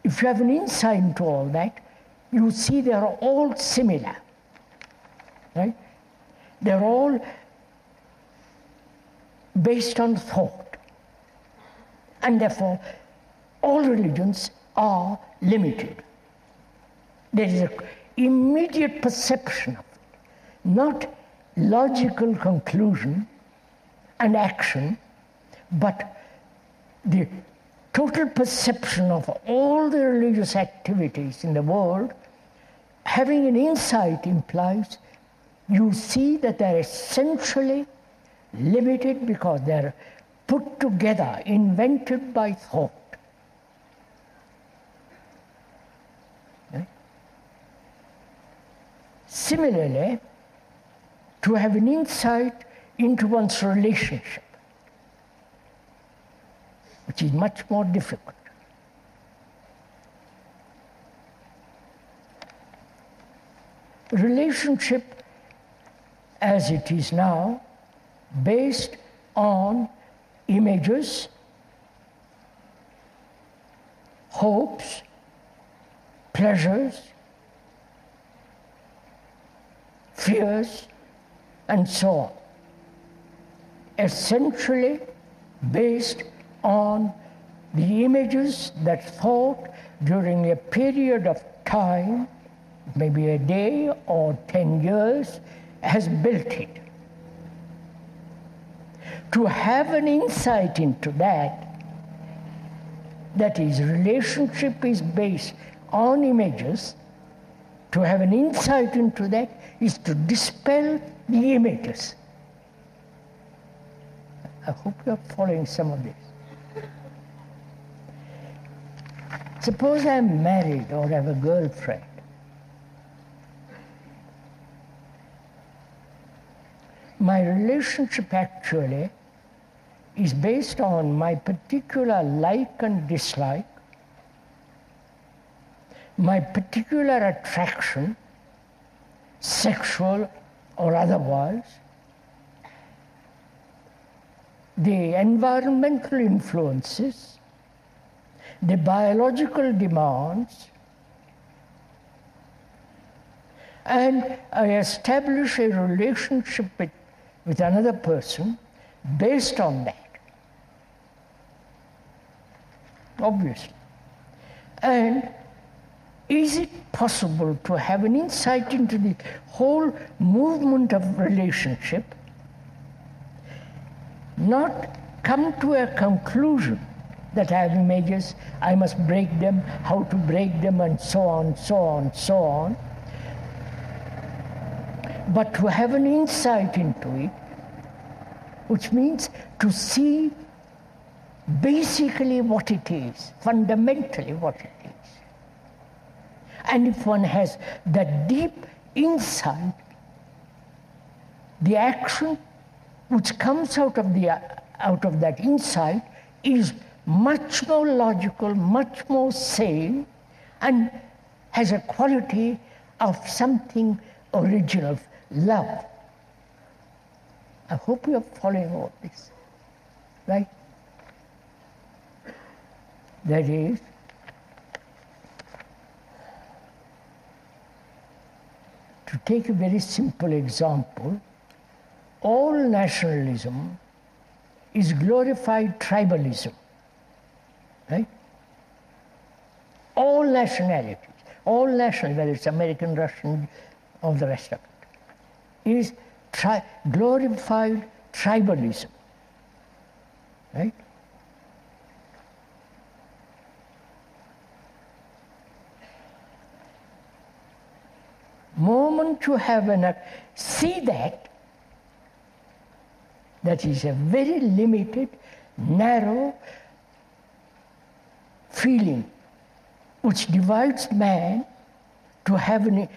if you have an insight into all that, you see they are all similar, right? They're all based on thought. And therefore, all religions are limited. There is an immediate perception of it, not logical conclusion and action, but the total perception of all the religious activities in the world. Having an insight implies you see that they're essentially limited because they're put together, invented by thought. Right? Similarly, to have an insight into one's relationship, which is much more difficult. Relationship as it is now, based on images, hopes, pleasures, fears, and so on. Essentially based on the images that thought during a period of time, maybe a day or 10 years, has built it. To have an insight into that is, relationship is based on images, to have an insight into that is to dispel the images. I hope you are following some of this. Suppose I am married or have a girlfriend. My relationship actually is based on my particular like and dislike, my particular attraction, sexual or otherwise, the environmental influences, the biological demands, and I establish a relationship with another person based on that. Obviously. And is it possible to have an insight into the whole movement of relationship, not come to a conclusion that I have images, I must break them, how to break them, and so on, so on, so on, but to have an insight into it, which means to see basically what it is, fundamentally what it is. And if one has that deep insight, the action which comes out of that insight is much more logical, much more sane, and has a quality of something original, love. I hope you are following all this, right? That is, to take a very simple example, all nationalism is glorified tribalism, right? All nationalities, whether it's American, Russian, all the rest of it, is glorified tribalism, right? Moment you have see that is a very limited, narrow feeling which divides man. To have an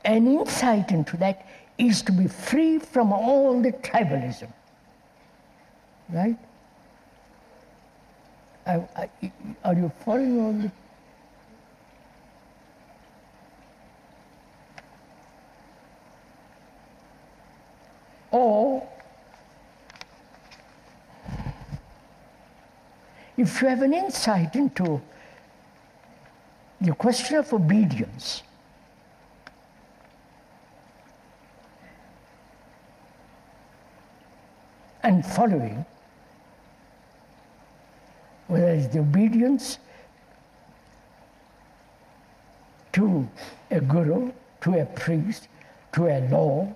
insight into that is to be free from all the tribalism, right? Are you following all this? Or, if you have an insight into the question of obedience and following, whether it's the obedience to a guru, to a priest, to a law,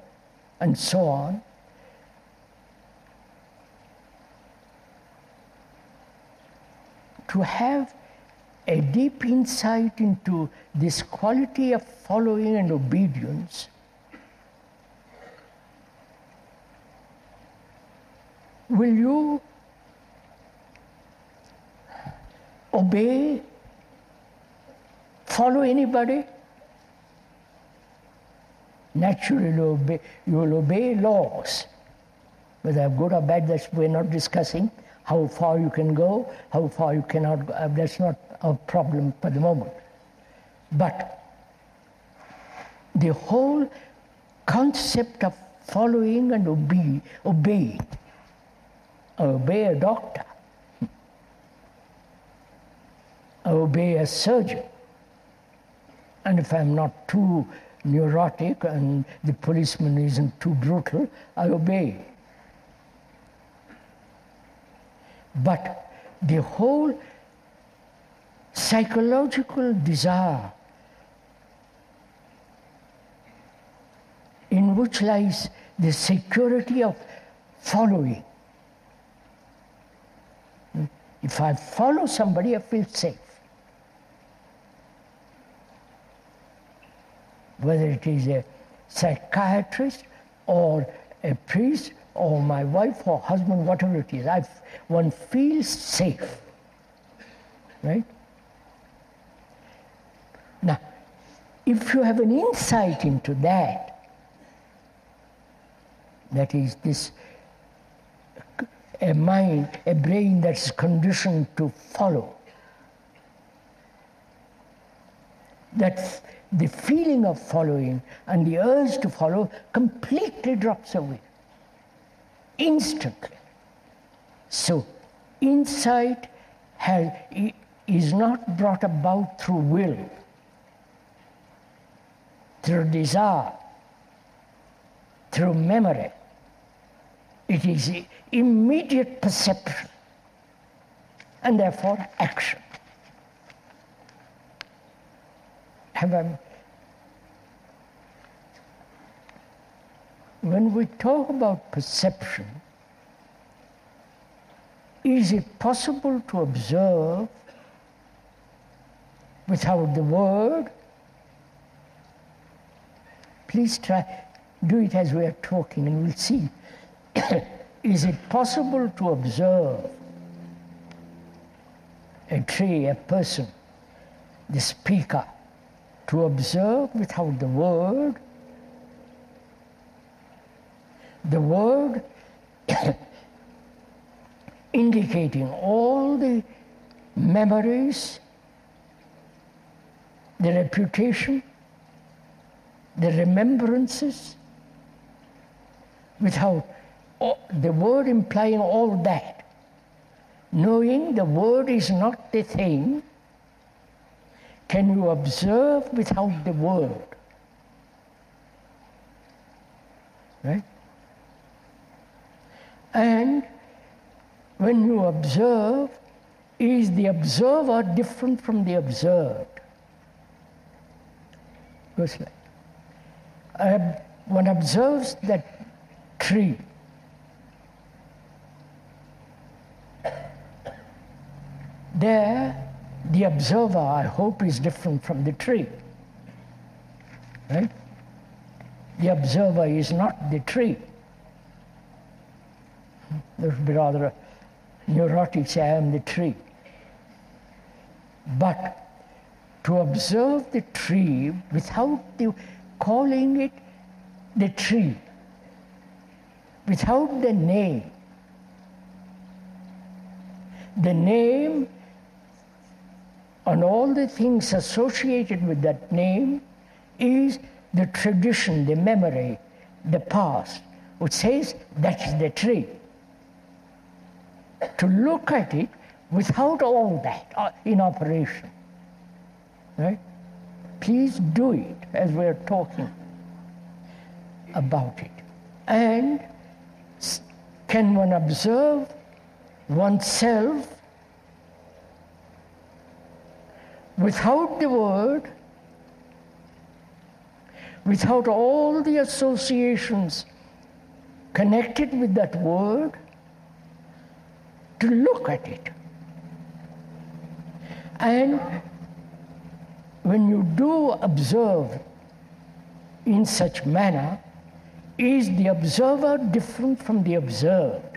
and so on, to have a deep insight into this quality of following and obedience will you obey, follow anybody? Naturally, you will obey laws. Whether good or bad, we're not discussing. How far you can go, how far you cannot go, that's not a problem for the moment. But the whole concept of following and obeying. I obey a doctor. I obey a surgeon. And if I'm not too neurotic and the policeman isn't too brutal, I obey. But the whole psychological desire in which lies the security of following. If I follow somebody, I feel safe. Whether it is a psychiatrist or a priest or my wife or husband, whatever it is, one feels safe, right? Now, if you have an insight into that is this, a mind, a brain that's conditioned to follow, that the feeling of following and the urge to follow completely drops away, instantly. So, insight is not brought about through will, through desire, through memory. It is immediate perception, and therefore action. When we talk about perception, is it possible to observe without the word? Please try, do it as we are talking and we'll see. Is it possible to observe a tree, a person, the speaker, to observe without the word? The word indicating all the memories, the reputation, the remembrances, without the word implying all that. Knowing the word is not the thing, can you observe without the word? Right? And when you observe, is the observer different from the observed? Goes like, one observes that tree. There, the observer, I hope, is different from the tree. Right? The observer is not the tree. There would be rather neurotic say, I am the tree. But to observe the tree without calling it the tree, without the name and all the things associated with that name is the tradition, the memory, the past, which says that's the tree. To look at it without all that in operation Right? Please do it as we are talking about it. And can one observe oneself without the word, without all the associations connected with that word, to look at it? And when you do observe in such manner, is the observer different from the observed?